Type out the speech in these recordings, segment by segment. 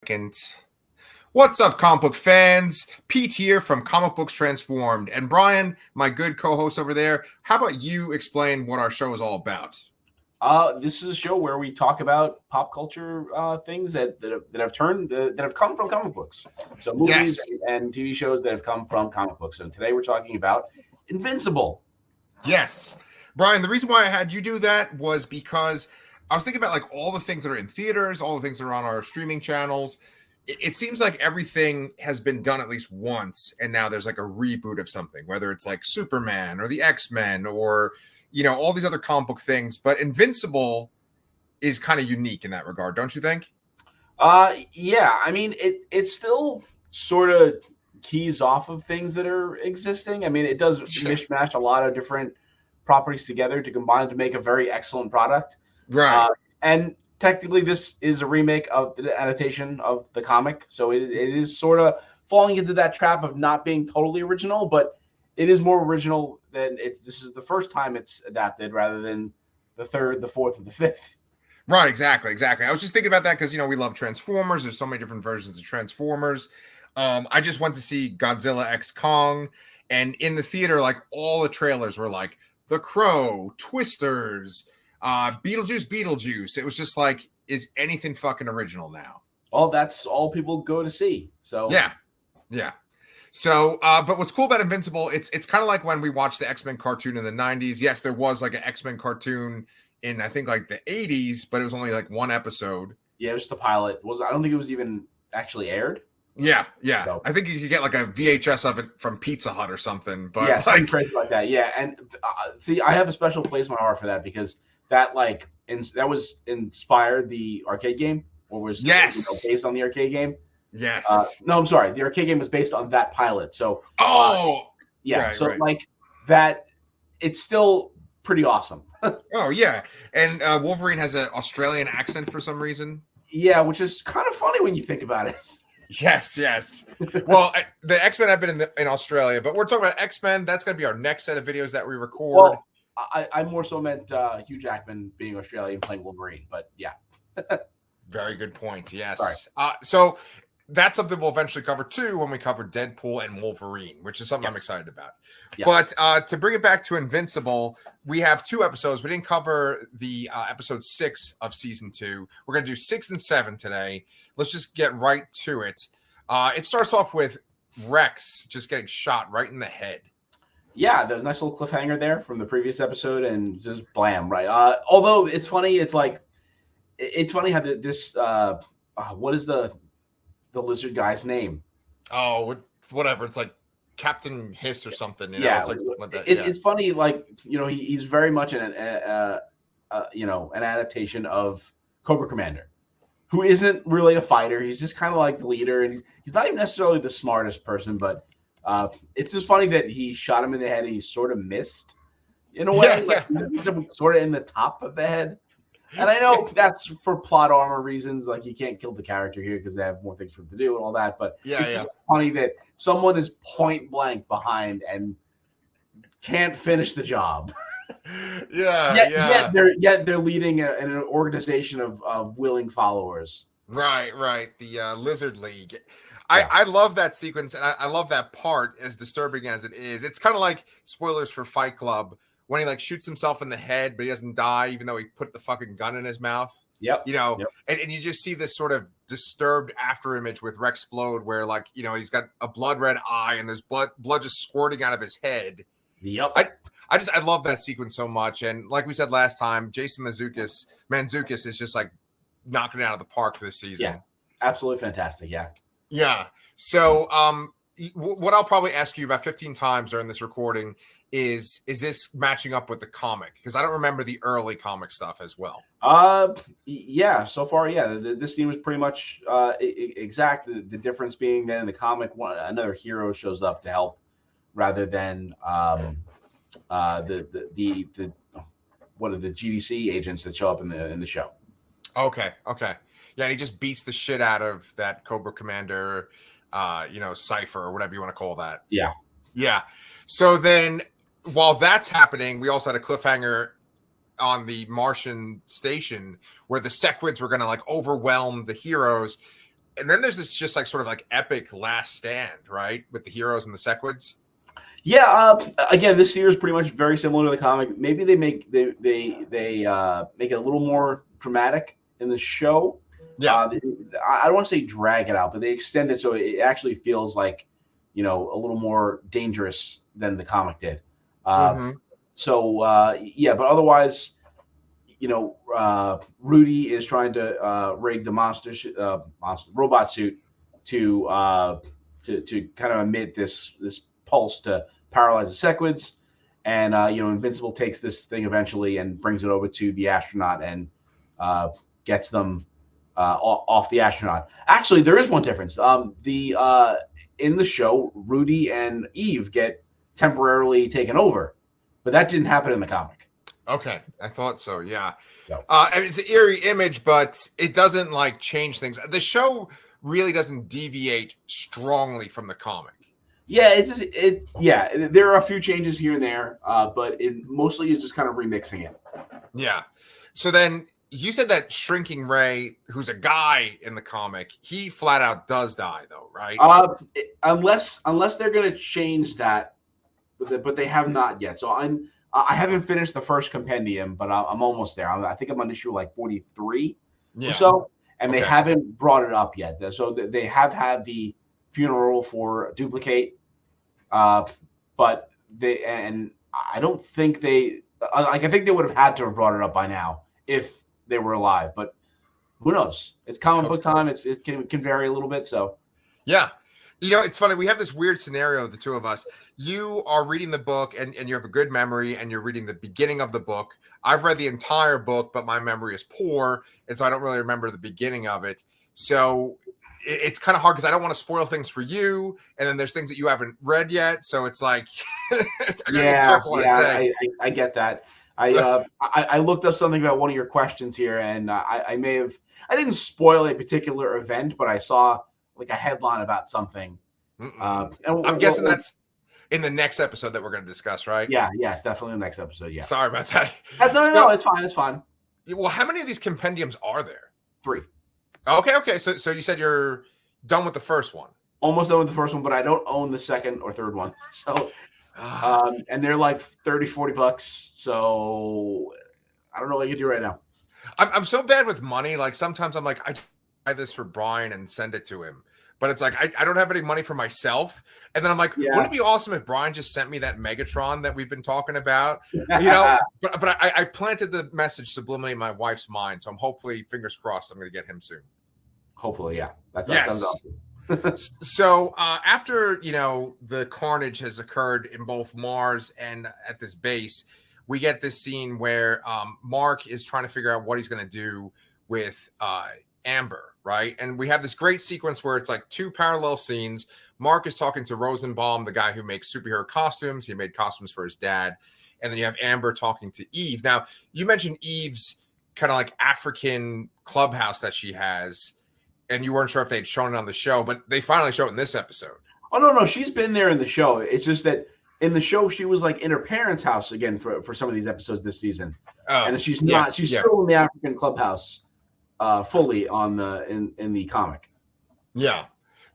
Second. What's up, comic book fans? Pete here from Comic Books Transformed. And Brian, my good co-host over there, how about you explain what our show is all about? This is a show where we talk about pop culture things that have come from comic books. So movies and TV shows that have come from comic books. And today we're talking about Invincible. Yes. Brian, the reason why I had you do that was because I was thinking about like all the things that are in theaters, all the things that are on our streaming channels. It seems like everything has been done at least once, and now there's like a reboot of something, whether it's like Superman or the X-Men or, you know, all these other comic book things. But Invincible is kind of unique in that regard, don't you think? Yeah. I mean, it still sort of keys off of things that are existing. I mean, it does mishmash a lot of different properties together to combine to make a very excellent product. Right. And technically, this is a remake of the adaptation of the comic, so it is sort of falling into that trap of not being totally original, but it is more original than this is the first time it's adapted rather than the third, the fourth, or the fifth. Right, exactly. I was just thinking about that because, you know, we love Transformers. There's so many different versions of Transformers. I just went to see Godzilla X Kong, and in the theater, like all the trailers were like The Crow, Twisters, Beetlejuice. It was just like, is anything fucking original now? Well, that's all people go to see. So yeah. So, but what's cool about Invincible, it's kind of like when we watched the X-Men cartoon in the 90s. Yes, there was like an X-Men cartoon in I think like the 80s, but it was only like one episode. Yeah, it was just a pilot. I don't think it was even actually aired. Yeah. So, I think you could get like a VHS of it from Pizza Hut or something. But yeah, something crazy like that. Yeah, and see, I have a special place in my heart for that because that that was inspired the arcade game, or was based on the arcade game. Yes. No, I'm sorry. The arcade game was based on that pilot. So like that, it's still pretty awesome. Oh yeah, and Wolverine has an Australian accent for some reason. Yeah, which is kind of funny when you think about it. Yes. Well, the X-Men have been in Australia, but we're talking about X-Men. That's going to be our next set of videos that we record. Well, I more so meant Hugh Jackman being Australian playing Wolverine, but yeah. Very good point. Yes. Sorry. So that's something we'll eventually cover too when we cover Deadpool and Wolverine, which is something I'm excited about. Yeah. But to bring it back to Invincible, we have 2 episodes. We didn't cover the episode 6 of season 2. We're going to do 6 and 7 today. Let's just get right to it. It starts off with Rex just getting shot right in the head. Yeah, there was a nice little cliffhanger there from the previous episode, and just blam, right? Although it's funny, it's funny how this what is the lizard guy's name? Oh, it's whatever. It's like Captain Hiss or something. You know? Yeah, it's like something like that. It's funny, like, you know, he's very much an adaptation of Cobra Commander, who isn't really a fighter. He's just kind of like the leader, and he's not even necessarily the smartest person, but it's just funny that he shot him in the head and he sort of missed in a way. He's sort of in the top of the head. And I know that's for plot armor reasons, like you can't kill the character here because they have more things for him to do and all that. But it's just funny that someone is point blank behind and can't finish the job. Yet they're leading an organization of willing followers. Right. The Lizard League. I love that sequence, and I love that part, as disturbing as it is. It's kind of like spoilers for Fight Club when he like shoots himself in the head, but he doesn't die, even though he put the fucking gun in his mouth. Yep. You know, and you just see this sort of disturbed after image with Rex Splode, where like, you know, he's got a blood red eye and there's blood just squirting out of his head. Yep. I love that sequence so much. And like we said last time, Jason Mantzoukas is just like knocking it out of the park this season. Yeah, absolutely fantastic. Yeah. So what I'll probably ask you about 15 times during this recording is this matching up with the comic? Because I don't remember the early comic stuff as well. Yeah, so far, yeah. This scene was pretty much exact. The difference being that in the comic, another hero shows up to help rather than the what are the GDC agents that show up in the show. Okay. Yeah, and he just beats the shit out of that Cobra Commander, Cypher or whatever you want to call that. Yeah. So then, while that's happening, we also had a cliffhanger on the Martian station where the Sequids were going to like overwhelm the heroes. And then there's this just like sort of like epic last stand, right, with the heroes and the Sequids. Yeah. Again, this year is pretty much very similar to the comic. Maybe they make make it a little more dramatic in the show. Yeah. I don't want to say drag it out, but they extend it so it actually feels like, a little more dangerous than the comic did. Mm-hmm. Yeah, but otherwise, Rudy is trying to rig the monster robot suit to kind of emit this pulse to paralyze the Sequids, and Invincible takes this thing eventually and brings it over to the astronaut and gets them off the astronaut. Actually, there is one difference. In the show, Rudy and Eve get temporarily taken over, but that didn't happen in the comic. Okay, I thought so. Yeah, No. and it's an eerie image, but it doesn't like change things. The show really doesn't deviate strongly from the comic. Yeah, there are a few changes here and there, but it mostly is just kind of remixing it. Yeah. So then you said that Shrinking Ray, who's a guy in the comic, he flat out does die, though, right? Unless they're going to change that, but they have not yet. So I haven't finished the first compendium, but I'm almost there. I think I'm on issue like 43 or so, and they haven't brought it up yet. So they have had the funeral for Duplicate, but I don't think I think they would have had to have brought it up by now if they were alive. But who knows? It's comic book time. It can vary a little bit. So yeah. It's funny. We have this weird scenario, the two of us. You are reading the book and you have a good memory and you're reading the beginning of the book. I've read the entire book, but my memory is poor. And so I don't really remember the beginning of it. So it's kind of hard because I don't want to spoil things for you. And then there's things that you haven't read yet. So it's like, I gotta be careful what I say. I get that. I looked up something about one of your questions here, and I didn't spoil a particular event, but I saw like a headline about something. I'm guessing that's in the next episode that we're going to discuss, right? Yeah, it's definitely the next episode. Yeah. Sorry about that. No, it's fine. It's fine. Well, how many of these compendiums are there? 3. Okay. So you said you're done with the first one. Almost done with the first one, but I don't own the second or third one. So, and they're like $30-$40. So I don't know what you do right now. I'm so bad with money. Like sometimes I'm like, I buy this for Brian and send it to him. But it's like, I don't have any money for myself. And then I'm like, wouldn't it be awesome if Brian just sent me that Megatron that we've been talking about? But I planted the message subliminally in my wife's mind. So I'm hopefully, fingers crossed, I'm going to get him soon. Hopefully, yeah. That sounds awesome. So after, the carnage has occurred in both Mars and at this base, we get this scene where Mark is trying to figure out what he's going to do with Amber. Right. And we have this great sequence where it's like 2 parallel scenes. Mark is talking to Rosenbaum, the guy who makes superhero costumes. He made costumes for his dad. And then you have Amber talking to Eve. Now, you mentioned Eve's kind of like African clubhouse that she has. And you weren't sure if they'd shown it on the show, but they finally show it in this episode. Oh, no. She's been there in the show. It's just that in the show, she was like in her parents' house again for some of these episodes this season. And she's not. She's still in the African clubhouse. Fully in the comic. Yeah.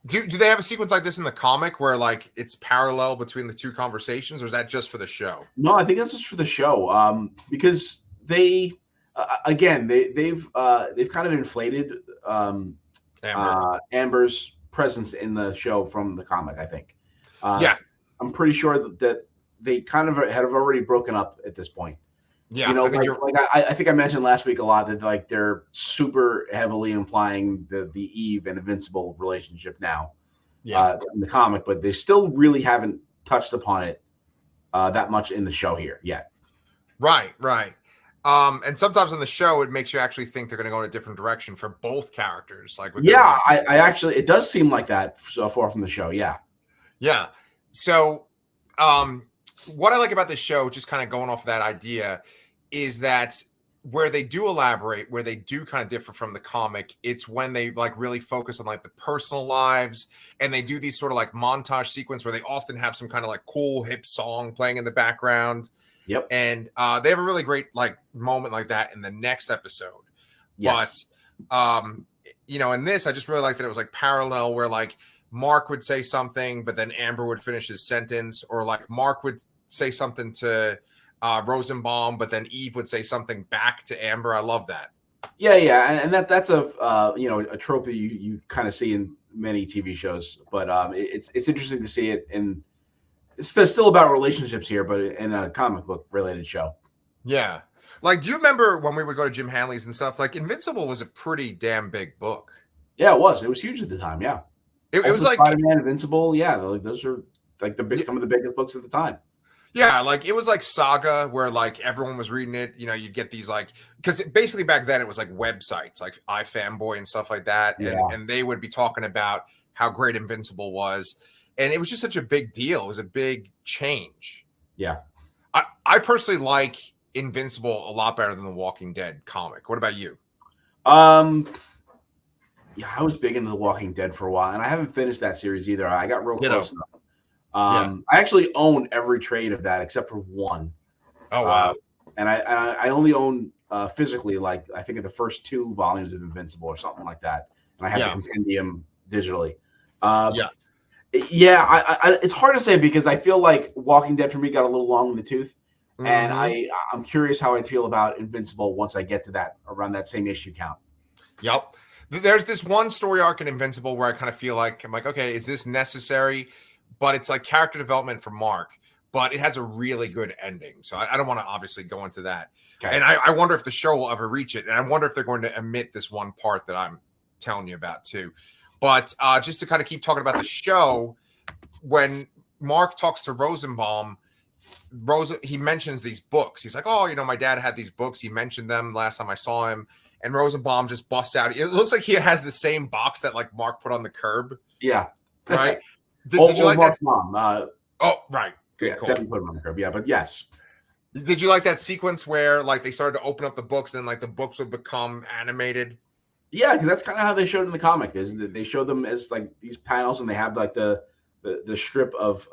Do they have a sequence like this in the comic where like it's parallel between the 2 conversations, or is that just for the show? No, I think that's just for the show. Because they've kind of inflated Amber's presence in the show from the comic, I think. I'm pretty sure that they kind of have already broken up at this point. Yeah, I think I mentioned last week a lot that like they're super heavily implying the Eve and Invincible relationship now, in the comic, but they still really haven't touched upon it that much in the show here yet. Right. And sometimes in the show, it makes you actually think they're going to go in a different direction for both characters. Like, I actually, it does seem like that so far from the show. Yeah. So, what I like about this show, just kind of going off of that idea, is that where they do elaborate, where they do kind of differ from the comic, it's when they like really focus on like the personal lives, and they do these sort of like montage sequence where they often have some kind of like cool hip song playing in the background. Yep. And they have a really great like moment like that in the next episode. Yes. But in this, I just really like that it was like parallel where like Mark would say something, but then Amber would finish his sentence, or like Mark would say something to Rosenbaum, but then Eve would say something back to Amber. I love that. Yeah, and that's a a trope that you kind of see in many TV shows, but it's interesting to see it, and it's still about relationships here, but in a comic book related show. Yeah. Like, do you remember when we would go to Jim Hanley's and stuff? Like, Invincible was a pretty damn big book. Yeah, it was. It was huge at the time. Yeah, it was like Spider-Man, Invincible. Yeah, like those are like some of the biggest books at the time. Yeah, like it was like Saga, where like everyone was reading it. You get these like, because basically back then it was like websites like iFanboy and stuff like that, and they would be talking about how great Invincible was, and it was just such a big deal. It was a big change. Yeah, I personally like Invincible a lot better than the Walking Dead comic. What about you? Yeah, I was big into the Walking Dead for a while, and I haven't finished that series either. I got real close enough. I actually own every trade of that except for one. Oh wow! And I only own physically, like I think of the first 2 volumes of Invincible or something like that, and I have the compendium digitally. It's hard to say because I feel like Walking Dead for me got a little long in the tooth, and I'm curious how I'd feel about Invincible once I get to that around that same issue count. Yep. There's this one story arc in Invincible where I kind of feel like I'm like, okay, is this necessary? But it's like character development for Mark, but it has a really good ending. So I don't want to obviously go into that. Okay. And I wonder if the show will ever reach it. And I wonder if they're going to omit this one part that I'm telling you about too. But just to kind of keep talking about the show, when Mark talks to Rosenbaum, he mentions these books. He's like, oh, my dad had these books. He mentioned them last time I saw him. And Rosenbaum just busts out. It looks like he has the same box that like Mark put on the curb. Yeah. Right. Did you like that? Mom. Oh, right. Good, cool. Definitely put him on the curb. Yeah, but yes. Did you like that sequence where like they started to open up the books and like the books would become animated? Yeah, because that's kind of how they showed in the comic. They show them as like these panels, and they have like the strip of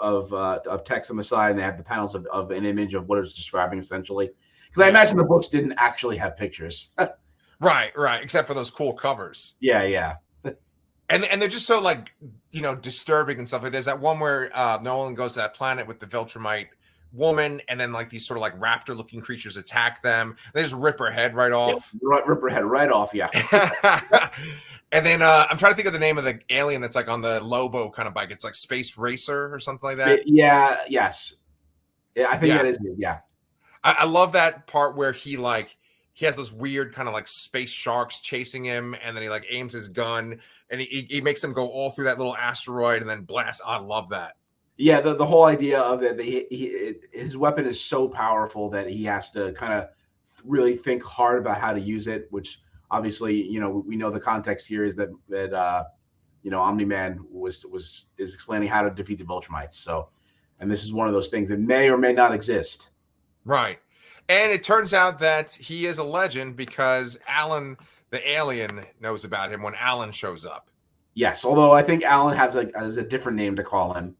text on the side, and they have the panels of an image of what it's describing essentially. Because I imagine the books didn't actually have pictures. Right, except for those cool covers. Yeah. And they're just so like disturbing and stuff. Like there's that one where Nolan goes to that planet with the Viltrumite woman, and then like these sort of like raptor looking creatures attack them. They just rip her head right off. Rip her head right off. Yeah. And then I'm trying to think of the name of the alien that's like on the Lobo kind of bike. It's like Space Racer or something like that. Yes. Yeah, I think that is it. Yeah. I love that part where he has those weird kind of like space sharks chasing him, and then he like aims his gun and he makes them go all through that little asteroid and then blast. I love that. Yeah, the whole idea of that his weapon is so powerful that he has to kind of really think hard about how to use it, which obviously, we know the context here is that Omni-Man is explaining how to defeat the Viltrumites. So, and this is one of those things that may or may not exist. Right. And it turns out that he is a legend because Alan, the alien, knows about him when Alan shows up. Yes, although I think Alan has a different name to call him.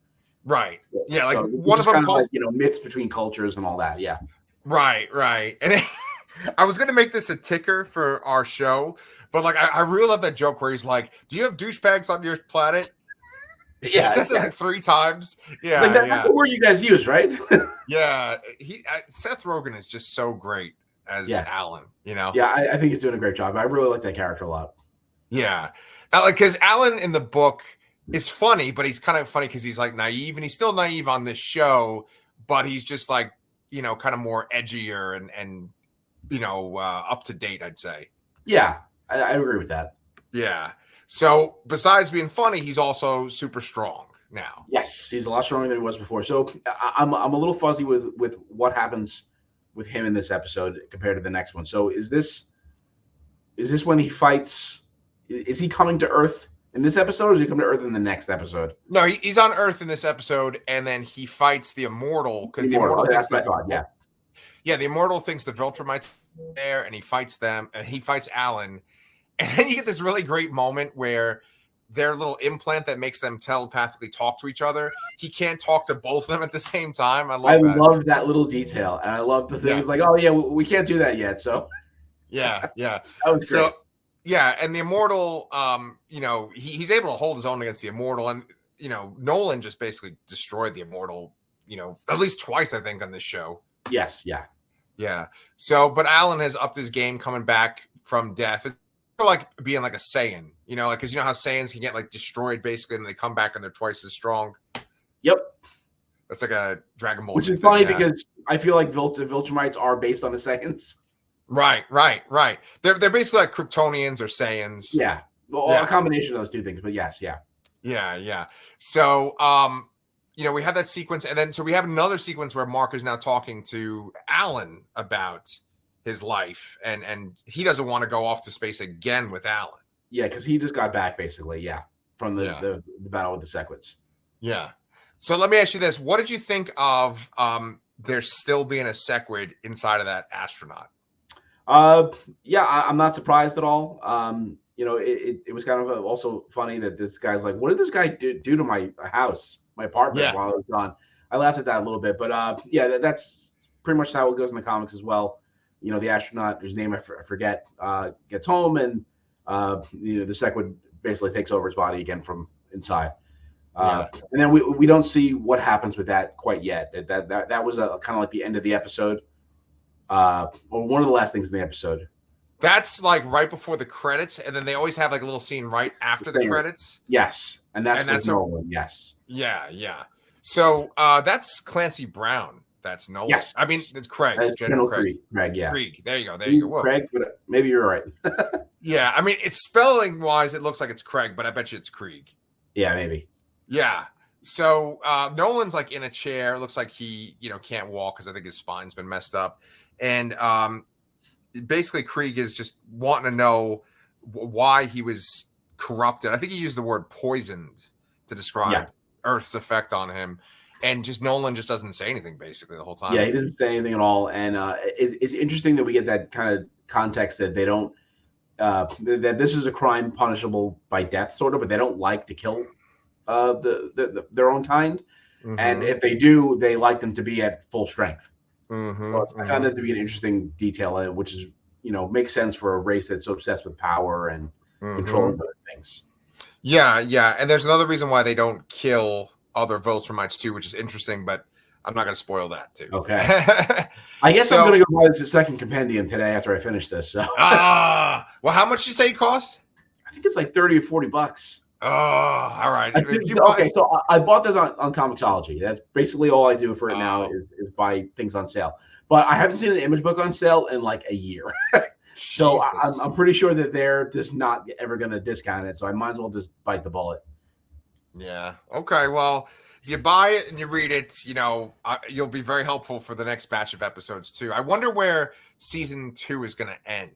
Right. Yeah, like so one of them calls myths between cultures and all that. Yeah. Right. And I was gonna make this a ticker for our show, but I really love that joke where he's like, "Do you have douchebags on your planet?" He says it like 3 times. Yeah, that's the word you guys use, right? Yeah, Seth Rogen is just so great as Alan. Yeah, I think he's doing a great job. I really like that character a lot. Yeah, because Alan in the book is funny, but he's kind of funny because he's like naive, and he's still naive on this show, but he's just like kind of more edgier and up to date, I'd say. Yeah, I agree with that. Yeah. So besides being funny, he's also super strong now. Yes, he's a lot stronger than he was before. So I'm a little fuzzy with what happens with him in this episode compared to the next one. So is this when he fights? Is he coming to Earth in this episode, or is he coming to Earth in the next episode? No, he's on Earth in this episode, and then he fights the Immortal because the Immortal thinks the Immortal thinks the Viltrumites are there, and he fights them, and he fights Alan. And then you get this really great moment where their little implant that makes them telepathically talk to each other, he can't talk to both of them at the same time. I love that little detail. And I love the thing. It's like, oh, yeah, we can't do that yet. So, yeah. That was great. Yeah, and the Immortal, he's able to hold his own against the Immortal, and Nolan just basically destroyed the Immortal, at least twice, I think, on this show. Yes, yeah. Yeah. So, but Alan has upped his game coming back from death. It's like being like a Saiyan, because how Saiyans can get like destroyed basically, and they come back and they're twice as strong. Yep. That's like a Dragon Ball. Which is funny because I feel like Viltrumites are based on the Saiyans. Right. They're basically like Kryptonians or Saiyans. Yeah. Well, a combination of those two things, but yes, yeah. Yeah. So, we have that sequence, and then so we have another sequence where Mark is now talking to Alan about his life, and he doesn't want to go off to space again with Alan. Yeah, because he just got back basically, from the battle with the Sequits. Yeah. So let me ask you this: what did you think of there still being a Sequid inside of that astronaut? I'm not surprised at all. It was kind of also funny that this guy's like, what did this guy do to my house, my apartment while I was gone? I laughed at that a little bit, but that's pretty much how it goes in the comics as well. The astronaut whose name I forget gets home, and the Sequid basically takes over his body again from inside. And then we don't see what happens with that quite yet. That was a kind of like the end of the episode. Or one of the last things in the episode. That's like right before the credits, and then they always have like a little scene right after the credits. Yes, and that's Nolan. Yes. Yeah. So that's Clancy Brown. That's Nolan. Yes. I mean, it's Craig. General Craig. Craig. Yeah. Craig. There you go. Whoa. Craig, but maybe you're right. Yeah. I mean, it's spelling wise, it looks like it's Craig, but I bet you it's Krieg. Yeah, maybe. Yeah. So Nolan's like in a chair. It looks like he, can't walk because I think his spine's been messed up. And basically, Krieg is just wanting to know why he was corrupted. I think he used the word poisoned to describe Earth's effect on him. And just Nolan just doesn't say anything basically the whole time. Yeah, he doesn't say anything at all. And it's interesting that we get that kind of context that they don't, that this is a crime punishable by death, sort of, but they don't like to kill their own kind. Mm-hmm. And if they do, they like them to be at full strength. Mm-hmm, so I found that to be an interesting detail, which is, makes sense for a race that's so obsessed with power and controlling other things. Yeah. And there's another reason why they don't kill other Viltrumites too, which is interesting, but I'm not going to spoil that too. Okay. I guess I'm going to go buy this second compendium today after I finish this. So. Well, how much did you say it cost? I think it's like $30 or $40. Oh, all right. So I bought this on Comixology. That's basically all I do for it now is buy things on sale. But I haven't seen an image book on sale in like a year. So I'm pretty sure that they're just not ever going to discount it. So I might as well just bite the bullet. Yeah. Okay. Well, if you buy it and you read it, you'll be very helpful for the next batch of episodes too. I wonder where season 2 is going to end.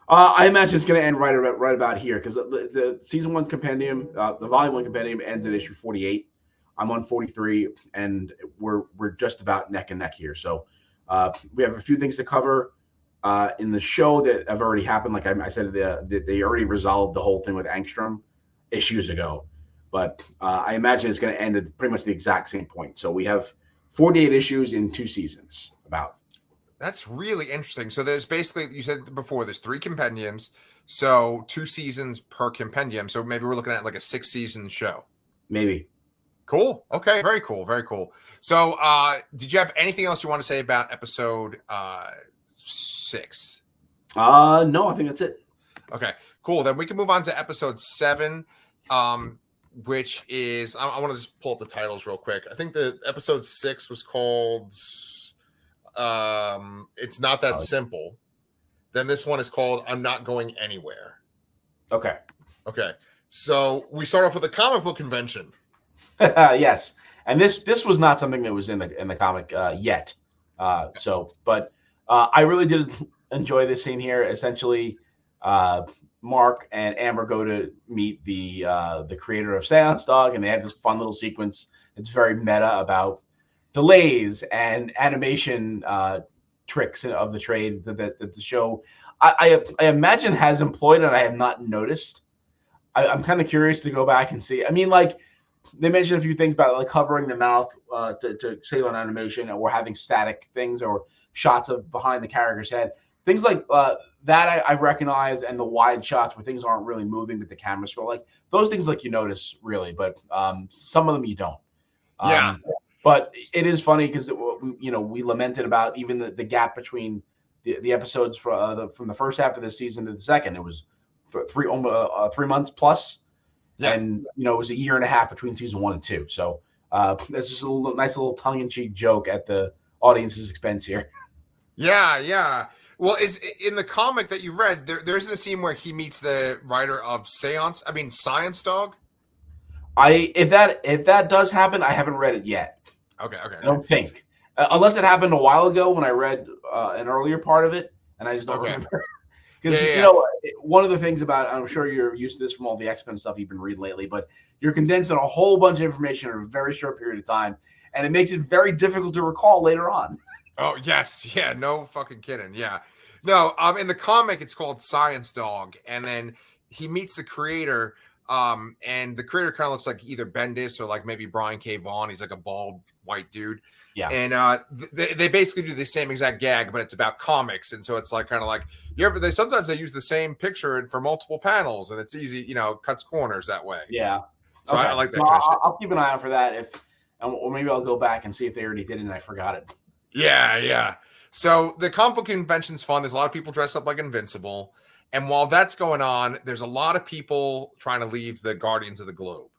I imagine it's going to end right about here because the season 1 compendium, the volume 1 compendium ends at issue 48. I'm on 43, and we're just about neck and neck here. So we have a few things to cover in the show that have already happened. Like I said, they already resolved the whole thing with Angstrom issues ago. But I imagine it's going to end at pretty much the exact same point. So we have 48 issues in 2 seasons about. That's really interesting. So there's basically, you said before, there's 3 compendiums. So 2 seasons per compendium. So maybe we're looking at like a 6-season show. Maybe. Cool. Okay. Very cool. Very cool. So did you have anything else you want to say about episode 6? No, I think that's it. Okay, cool. Then we can move on to episode 7. Which is, I want to just pull up the titles real quick. I think the episode 6 was called It's Not That Simple. Then this one is called I'm Not Going Anywhere. Okay. So we start off with the comic book convention. Yes. And this was not something that was in the comic yet. But I really did enjoy this scene here. Essentially, Mark and Amber go to meet the creator of Seance Dog, and they have this fun little sequence. It's very meta about delays and animation tricks of the trade that the show I imagine has employed, and I have not noticed. I'm kind of curious to go back and see. I mean, like they mentioned a few things about like covering the mouth to save on animation, or having static things or shots of behind the character's head. things like that I recognize, and the wide shots where things aren't really moving, but the camera scroll, like those things, like you notice really, but some of them you don't. Yeah. But it is funny because we lamented about even the gap between the episodes from the first half of the season to the second. It was for 3 months plus, Yeah. and it was a year and a half between season 1 and 2. So that's just a nice little tongue in cheek joke at the audience's expense here. Yeah, yeah. Well, is in the comic that you read, there isn't a scene where he meets the writer of Science Dog. If that does happen, I haven't read it yet. Okay. I don't think, unless it happened a while ago when I read an earlier part of it, and I just don't remember. Because one of the things about, I'm sure you're used to this from all the X-Men stuff you've been reading lately, but you're condensing a whole bunch of information in a very short period of time, and it makes it very difficult to recall later on. Oh, yes. Yeah, no fucking kidding. Yeah. No, in the comic, it's called Science Dog. And then he meets the creator, and the creator kind of looks like either Bendis or like maybe Brian K. Vaughan. He's like a bald white dude. Yeah. And they basically do the same exact gag, but it's about comics. And so it's like kind of like, sometimes they use the same picture for multiple panels, and it's easy, cuts corners that way. Yeah. So I like that kind of shit. I'll keep an eye out for that, or maybe I'll go back and see if they already did it and I forgot it. Yeah. So the comic book convention's fun. There's a lot of people dressed up like Invincible. And while that's going on, there's a lot of people trying to leave the Guardians of the Globe.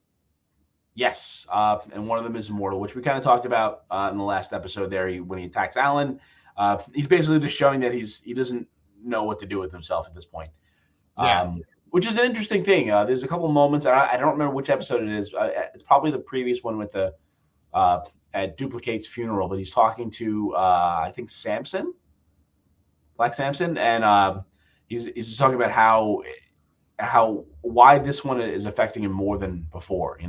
Yes. And one of them is Immortal, which we kind of talked about in the last episode there when he attacks Alan. He's basically just showing that he doesn't know what to do with himself at this point. Yeah. Which is an interesting thing. There's a couple moments, and I don't remember which episode it is. It's probably the previous one with the at Duplicate's funeral, but he's talking to I think Black Samson, and he's talking about why this one is affecting him more than before,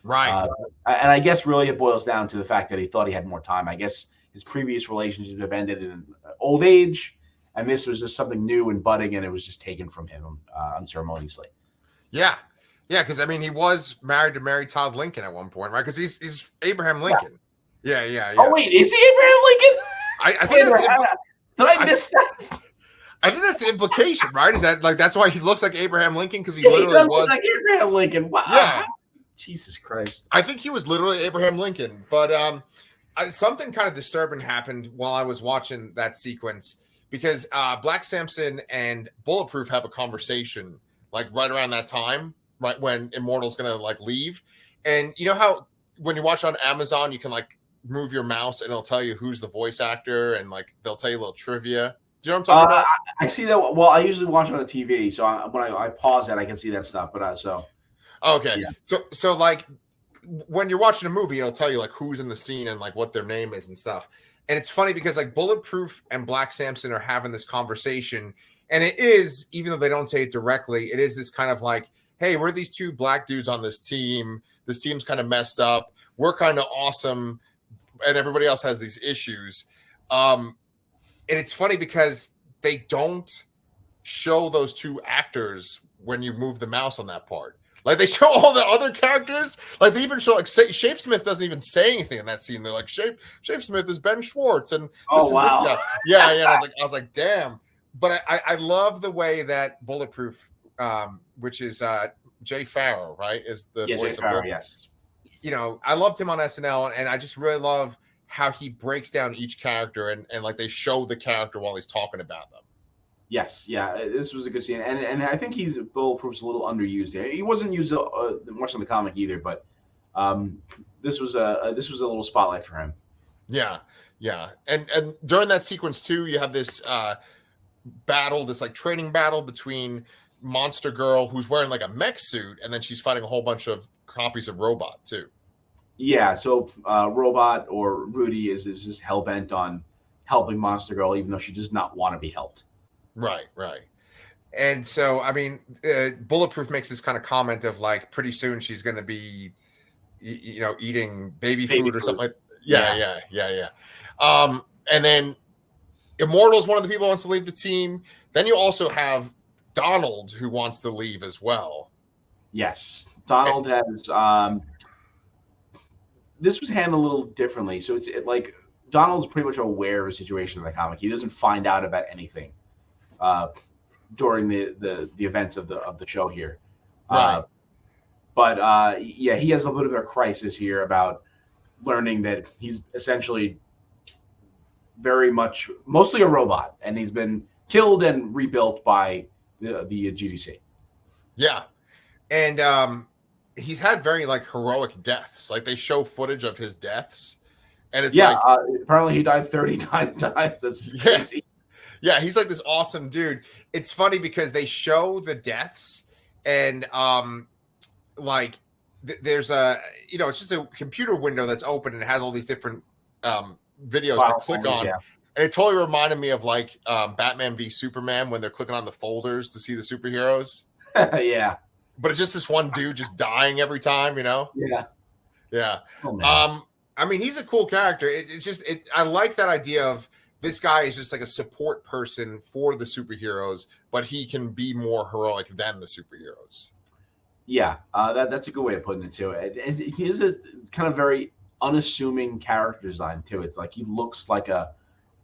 Right. And I guess really it boils down to the fact that he thought he had more time. I guess his previous relationships have ended in old age, and this was just something new and budding, and it was just taken from him unceremoniously. Yeah, because he was married to Mary Todd Lincoln at one point, right? Because he's Abraham Lincoln. Yeah. Oh wait, is he Abraham Lincoln? I think did I miss that? I think that's the implication, right? Is that that's why he looks like Abraham Lincoln, because he literally was look like Abraham Lincoln. Wow. Yeah. Jesus Christ. I think he was literally Abraham Lincoln. But something kind of disturbing happened while I was watching that sequence, because Black Samson and Bulletproof have a conversation right around that time, right when Immortal's gonna leave. And you know how when you watch on Amazon, you can move your mouse and it'll tell you who's the voice actor, and they'll tell you a little trivia. Do you know what I'm talking about? I see that. Well, I usually watch it on the TV, so when I pause it, I can see that stuff. But okay, yeah. So when you're watching a movie, it'll tell you who's in the scene and what their name is and stuff. And it's funny because Bulletproof and Black Samson are having this conversation, and it is, even though they don't say it directly, it is this kind of hey, we're these two black dudes on this team. This team's kind of messed up. We're kind of awesome, and everybody else has these issues. And it's funny because they don't show those two actors when you move the mouse on that part. They show all the other characters. They even show Shapesmith doesn't even say anything in that scene. They're Shapesmith is Ben Schwartz, and this is this guy. Yeah. I was like, damn. But I love the way that Bulletproof, which is Jay Farrow, right, is the voice of Bulletproof. Yes. I loved him on SNL, and I just really love how he breaks down each character and they show the character while he's talking about them. Yes, yeah, this was a good scene, and I think Bulletproof's a little underused there. He wasn't used much in the comic either, but this was a little spotlight for him. Yeah, and during that sequence too, you have this battle, this training battle between Monster Girl, who's wearing a mech suit, and then she's fighting a whole bunch of copies of Robot too. Yeah, so Robot, or Rudy, is just hell-bent on helping Monster Girl, even though she does not want to be helped. Right. And so, Bulletproof makes this kind of comment of pretty soon she's going to be, eating baby food or something Yeah. And then Immortal's one of the people who wants to leave the team. Then you also have Donald, who wants to leave as well. Yes. Donald has... this was handled a little differently. So Donald's pretty much aware of the situation in the comic. He doesn't find out about anything during the events of the show here. Right. But yeah, he has a little bit of a crisis here about learning that he's essentially mostly a robot, and he's been killed and rebuilt by the GDC. Yeah. And he's had very like heroic deaths. Like they show footage of his deaths, and it's like apparently he died 39 times. That's crazy. Yeah, he's like this awesome dude. It's funny because they show the deaths, and like there's a it's just a computer window that's open and it has all these different videos to click on. Yeah. And it totally reminded me of like Batman v Superman when they're clicking on the folders to see the superheroes. Yeah. But it's just this one dude just dying every time, Yeah. Yeah. Oh, I mean, he's a cool character. I like that idea of this guy is just like a support person for the superheroes, but he can be more heroic than the superheroes. Yeah, that's a good way of putting it too. He is a kind of very unassuming character design too. It's like he looks like a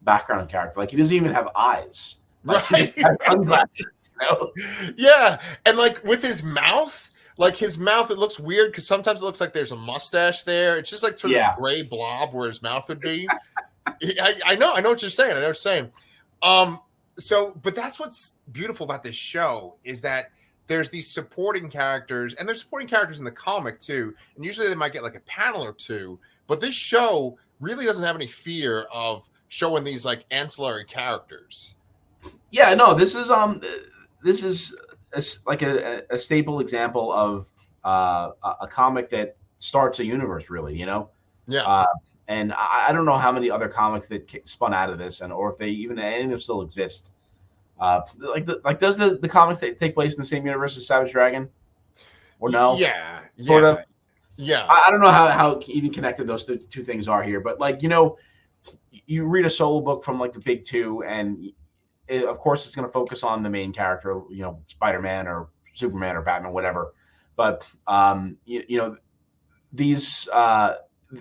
background character. Like he doesn't even have eyes. Like right. He just has sunglasses, Yeah, and like with his mouth, it looks weird because sometimes it looks like there's a mustache there. It's just like sort of this gray blob where his mouth would be. I know what you're saying. But that's what's beautiful about this show is that there's these supporting characters, and there's supporting characters in the comic too. And usually they might get like a panel or two, but this show really doesn't have any fear of showing these like ancillary characters. Yeah, no, this is like a staple example of a comic that starts a universe, really, Yeah. And I don't know how many other comics that spun out of this, or if they even any of them still exist. Does the comics take place in the same universe as Savage Dragon, or no? Yeah, sort of. Yeah, I don't know how even connected those two things are here, but you read a solo book from like the big two, and of course it's going to focus on the main character, Spider-Man or Superman or Batman, whatever. But these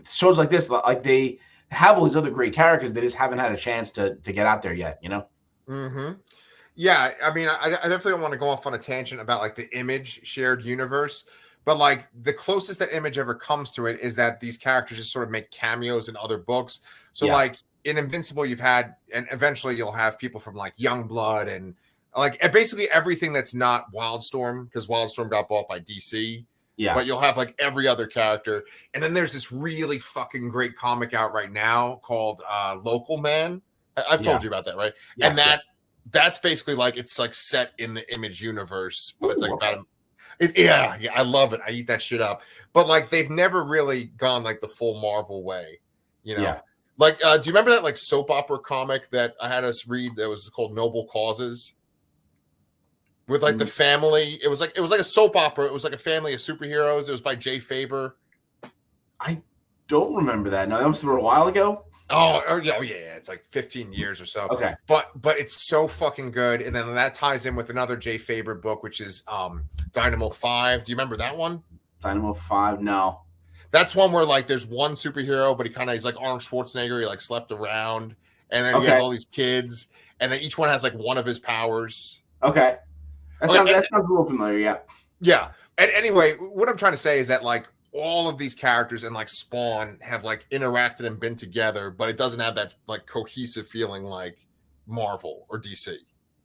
shows like this, like they have all these other great characters, they just haven't had a chance to get out there yet, Mm-hmm. Yeah, I mean, I definitely don't want to go off on a tangent about like the Image shared universe, but like the closest that Image ever comes to it is that these characters just sort of make cameos in other books. So like in Invincible, you've had, and eventually you'll have people from like Youngblood and like basically everything that's not Wildstorm, because Wildstorm got bought by DC. Yeah. But you'll have like every other character. And then there's this really fucking great comic out right now called Local Man. I've told you about that, right? Yeah, and that's basically like it's like set in the Image universe, but it's like about yeah, I love it. I eat that shit up. But like they've never really gone like the full Marvel way, Yeah. Like do you remember that like soap opera comic that I had us read that was called Noble Causes? With like the family, it was like a soap opera. It was like a family of superheroes. It was by Jay Faber. I don't remember that. No, that was a while ago. Oh yeah, it's like 15 years or so. Okay, but it's so fucking good. And then that ties in with another Jay Faber book, which is Dynamo 5. Do you remember that one? Dynamo 5, no. That's one where like there's one superhero, but he's like Arnold Schwarzenegger. He like slept around, and then he has all these kids, and then each one has like one of his powers. Okay. That sounds a little familiar, yeah. Yeah. And anyway, what I'm trying to say is that like all of these characters and like Spawn have like interacted and been together, but it doesn't have that like cohesive feeling like Marvel or DC.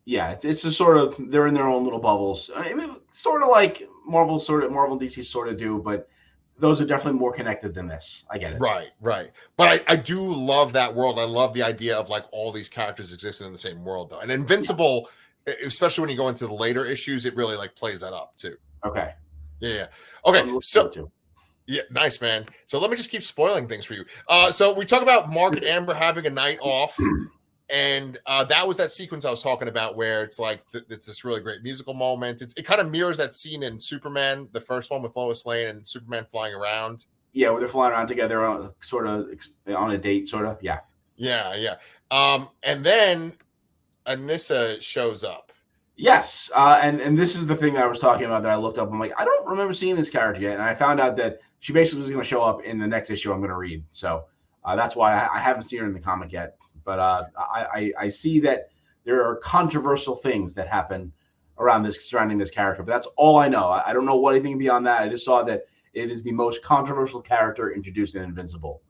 Yeah, it's just sort of they're in their own little bubbles. I mean, sort of like Marvel and DC sort of do, but those are definitely more connected than this. I get it. Right. But I do love that world. I love the idea of like all these characters existing in the same world though. And Invincible. Yeah. Especially when you go into the later issues, it really like plays that up too. Okay. Yeah. Okay. So yeah, nice, man. So let me just keep spoiling things for you. So we talk about Mark and Amber having a night off, and that was that sequence I was talking about where it's like it's this really great musical moment. It kind of mirrors that scene in Superman, the first one with Lois Lane and Superman flying around. Yeah, where they're flying around together, sort of on a date, sort of. Yeah. Yeah. And then Anissa shows up. Yes, and this is the thing that I was talking about that I looked up. I'm like, I don't remember seeing this character yet, and I found out that she basically was going to show up in the next issue I'm going to read. So that's why I haven't seen her in the comic yet. But I see that there are controversial things that happen around this surrounding this character. But that's all I know. I don't know anything beyond that. I just saw that it is the most controversial character introduced in Invincible.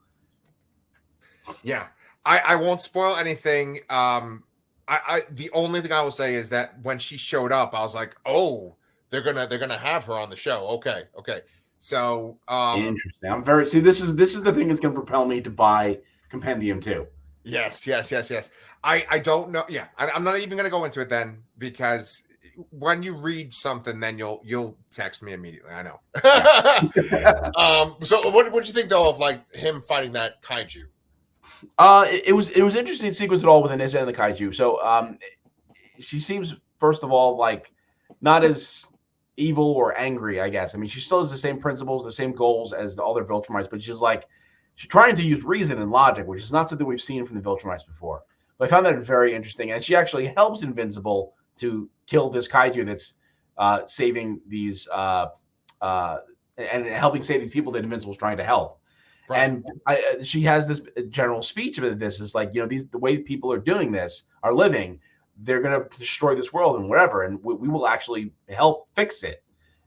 Yeah, I won't spoil anything. I the only thing I will say is that when she showed up, I was like, oh, they're gonna have her on the show. Okay, okay. So Interesting. I'm very this is the thing that's gonna propel me to buy Compendium 2. yes, yes, yes, yes. I don't know. Yeah, I'm not even gonna go into it then, because when you read something, then you'll text me immediately. I know. Yeah. So what did you think though of like him fighting that kaiju? It was interesting sequence at all with Anissa and the kaiju. So she seems, first of all, like not as evil or angry, I guess. I mean, she still has the same principles, the same goals as the other Viltrumites, but she's trying to use reason and logic, which is not something we've seen from the Viltrumites before. But I found that very interesting, and she actually helps Invincible to kill this kaiju that's saving these and helping save these people that Invincible's trying to help. Right. And she has this general speech about this. It's like, the way people are doing this, are living, they're going to destroy this world and whatever. And we will actually help fix it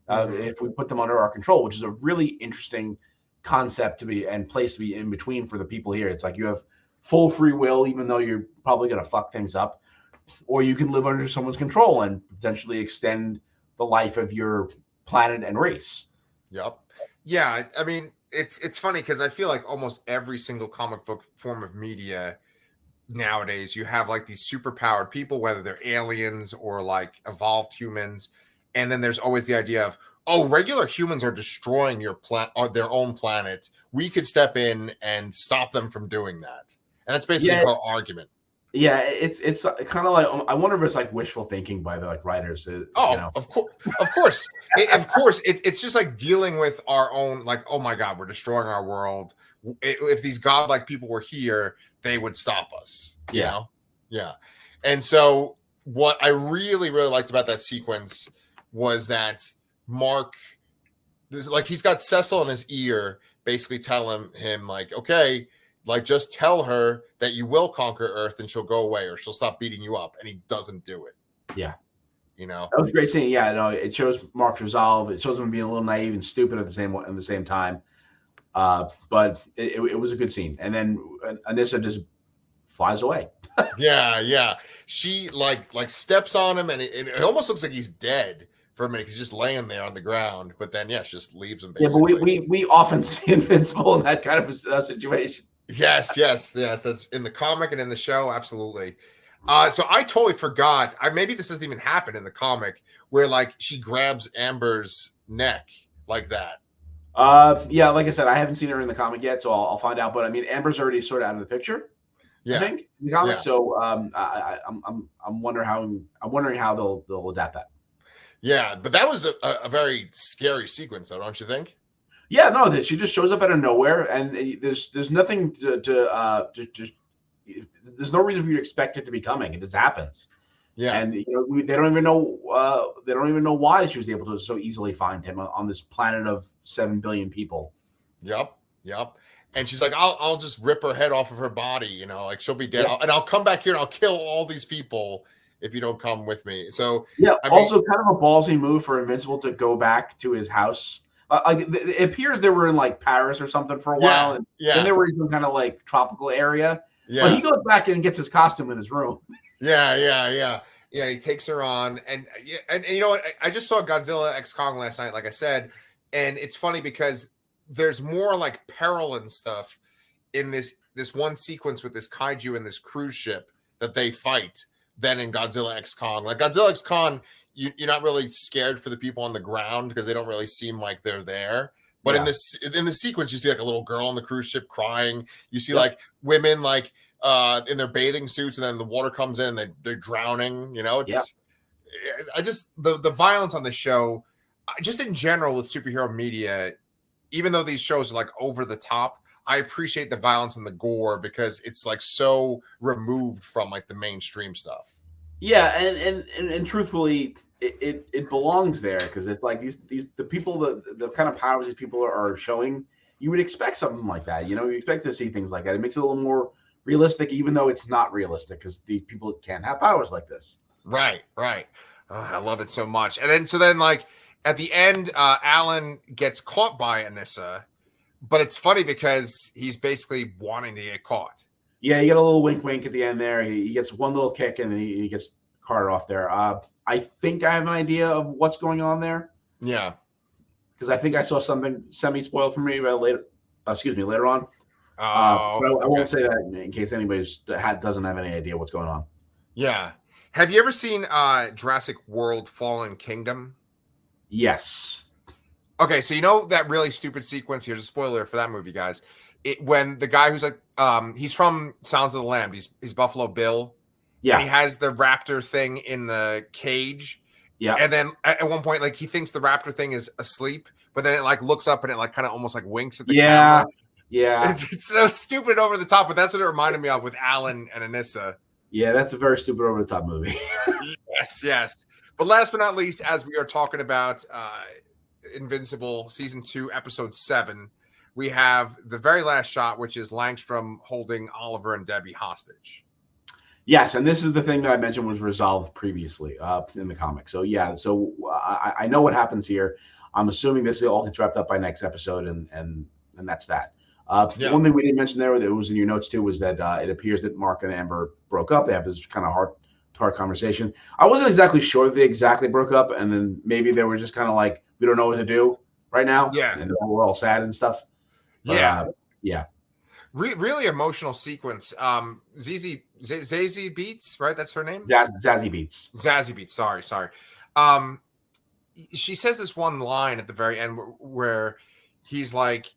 if we put them under our control, which is a really interesting concept to be and place to be in between for the people here. It's like you have full free will, even though you're probably going to fuck things up, or you can live under someone's control and potentially extend the life of your planet and race. Yep. Yeah. I mean, it's funny because I feel like almost every single comic book form of media nowadays, you have like these superpowered people, whether they're aliens or like evolved humans. And then there's always the idea of, oh, regular humans are destroying their own planet. We could step in and stop them from doing that. And that's basically her argument. Yeah, it's kind of like, I wonder if it's like wishful thinking by the writers. Of course, it's just like dealing with our own, like, oh my God, we're destroying our world. If these godlike people were here, they would stop us. You know? Yeah. And so what I really, really liked about that sequence was that Mark, he's got Cecil in his ear, basically telling him like, okay, like, just tell her that you will conquer Earth and she'll go away or she'll stop beating you up. And he doesn't do it. Yeah. That was a great scene. Yeah, no, it shows Mark's resolve. It shows him being a little naive and stupid at the same time. But it was a good scene. And then Anissa just flies away. Yeah. She like steps on him and it almost looks like he's dead for a minute. He's just laying there on the ground. But then, she just leaves him basically. Yeah, but we often see Invincible in that kind of a situation. Yes. That's in the comic and in the show. Absolutely. So I totally forgot. Maybe this doesn't even happen in the comic where like she grabs Amber's neck like that. Yeah, like I said, I haven't seen her in the comic yet, so I'll find out. But I mean, Amber's already sort of out of the picture. Yeah. I think in the comic. Yeah. So I'm wondering how they'll adapt that. Yeah, but that was a very scary sequence, though, don't you think? Yeah, no, that she just shows up out of nowhere, and there's nothing to there's no reason for you to expect it to be coming. It just happens. Yeah, and they don't even know why she was able to so easily find him on this planet of 7 billion people. Yep. And she's like, I'll just rip her head off of her body, like she'll be dead, and I'll come back here and I'll kill all these people if you don't come with me. So yeah, also kind of a ballsy move for Invincible to go back to his house. It appears they were in like Paris or something for a while, and then they were in some kind of like tropical area. Yeah. But he goes back and gets his costume in his room. Yeah. He takes her on, and you know what? I just saw Godzilla X Kong last night, like I said, and it's funny because there's more like peril and stuff in this one sequence with this kaiju and this cruise ship that they fight than in Godzilla X Kong. Like Godzilla X Kong, you're not really scared for the people on the ground because they don't really seem like they're there. But in the sequence, you see like a little girl on the cruise ship crying. You see like women like in their bathing suits, and then the water comes in and they're drowning. I just the violence on the show, just in general with superhero media, even though these shows are like over the top, I appreciate the violence and the gore because it's like so removed from like the mainstream stuff. Yeah, and truthfully, it belongs there because it's like the people, the kind of powers these people are showing. You would expect something like that. You expect to see things like that. It makes it a little more realistic, even though it's not realistic because these people can't have powers like this. Right. Oh, I love it so much. And then like at the end, Alan gets caught by Anissa, but it's funny because he's basically wanting to get caught. Yeah, you get a little wink, wink at the end there. He gets one little kick, and then he gets carted off there. I think I have an idea of what's going on there. Yeah, because I think I saw something semi-spoiled for me later. Later on. Oh, but I won't say that in case anybody doesn't have any idea what's going on. Yeah. Have you ever seen Jurassic World: Fallen Kingdom? Yes. Okay, so you know that really stupid sequence. Here's a spoiler for that movie, guys. When the guy who's like, he's from Sounds of the Lamb. He's Buffalo Bill. Yeah. And he has the raptor thing in the cage. Yeah. And then at one point, like he thinks the raptor thing is asleep, but then it like looks up and it like kind of almost like winks at the camera. Yeah. It's so stupid over the top, but that's what it reminded me of with Alan and Anissa. Yeah, that's a very stupid over the top movie. Yes. But last but not least, as we are talking about Invincible season 2, episode 7, we have the very last shot, which is Langstrom holding Oliver and Debbie hostage. Yes, and this is the thing that I mentioned was resolved previously in the comic. So yeah, I know what happens here. I'm assuming this all gets wrapped up by next episode, and that's that. The one thing we didn't mention there that was in your notes too was that it appears that Mark and Amber broke up. They have this kind of heart conversation. I wasn't exactly sure that they exactly broke up, and then maybe they were just kind of like, we don't know what to do right now. Yeah, and we're all sad and stuff. But, yeah. Really emotional sequence. Zazie Beetz, right? That's her name. Zazie Beetz. Zazie Beetz. Sorry. She says this one line at the very end where she's like,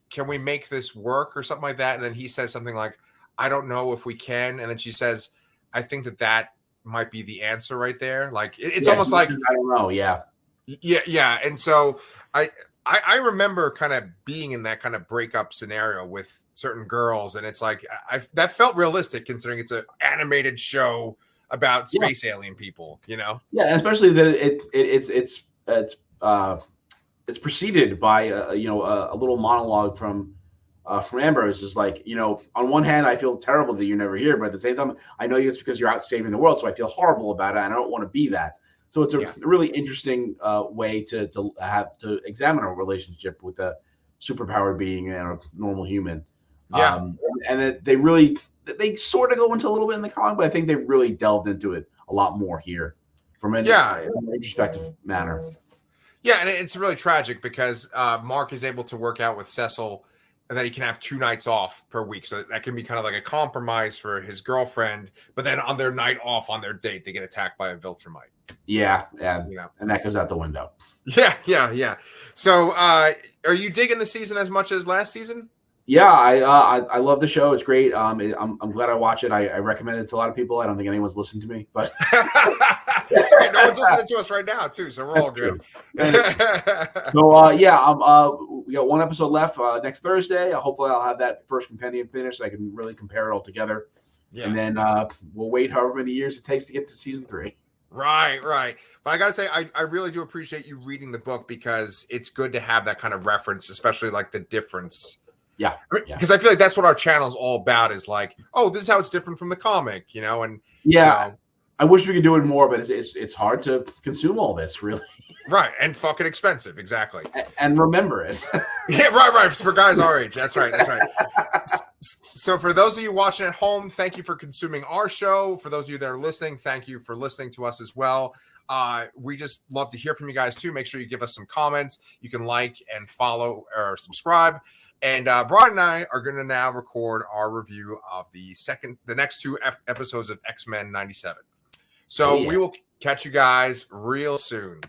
"Can we make this work?" or something like that. And then he says something like, "I don't know if we can." And then she says, "I think that might be the answer right there." Like it's almost like I don't know. Yeah. And so I remember kind of being in that kind of breakup scenario with certain girls, and it's like that felt realistic considering it's an animated show about space alien people, you know? Yeah, and especially that it's preceded by a little monologue from Amber. It's just like, on one hand, I feel terrible that you're never here, but at the same time, I know it's because you're out saving the world, so I feel horrible about it, and I don't want to be that. So it's a really interesting way to examine a relationship with a superpowered being and a normal human. Yeah, and that they sort of go into a little bit in the comic, but I think they've really delved into it a lot more here from an introspective manner. Yeah, and it's really tragic because Mark is able to work out with Cecil and that he can have 2 nights off per week. So that can be kind of like a compromise for his girlfriend. But then on their night off, on their date, they get attacked by a Viltrumite. Yeah, and that goes out the window. Yeah. So are you digging the season as much as last season? Yeah, I love the show. It's great. I'm glad I watch it. I recommend it to a lot of people. I don't think anyone's listened to me, but that's right. No one's listening to us right now, too. So we're all good. So we got one episode left next Thursday. Hopefully, I'll have that first compendium finished so I can really compare it all together. Yeah. And then we'll wait however many years it takes to get to season 3. Right. But I gotta say, I really do appreciate you reading the book because it's good to have that kind of reference, especially like the difference. Yeah. Because I feel like that's what our channel is all about is like, oh, this is how it's different from the comic, and so, I wish we could do it more, but it's hard to consume all this, really. Right, and fucking expensive, exactly. And remember it. Yeah, right. For guys our age, that's right. So for those of you watching at home, thank you for consuming our show. For those of you that are listening, thank you for listening to us as well. We just love to hear from you guys too. Make sure you give us some comments. You can like and follow or subscribe. And Brian and I are going to now record our review of the next 2 episodes of X-Men 97. So we will catch you guys real soon.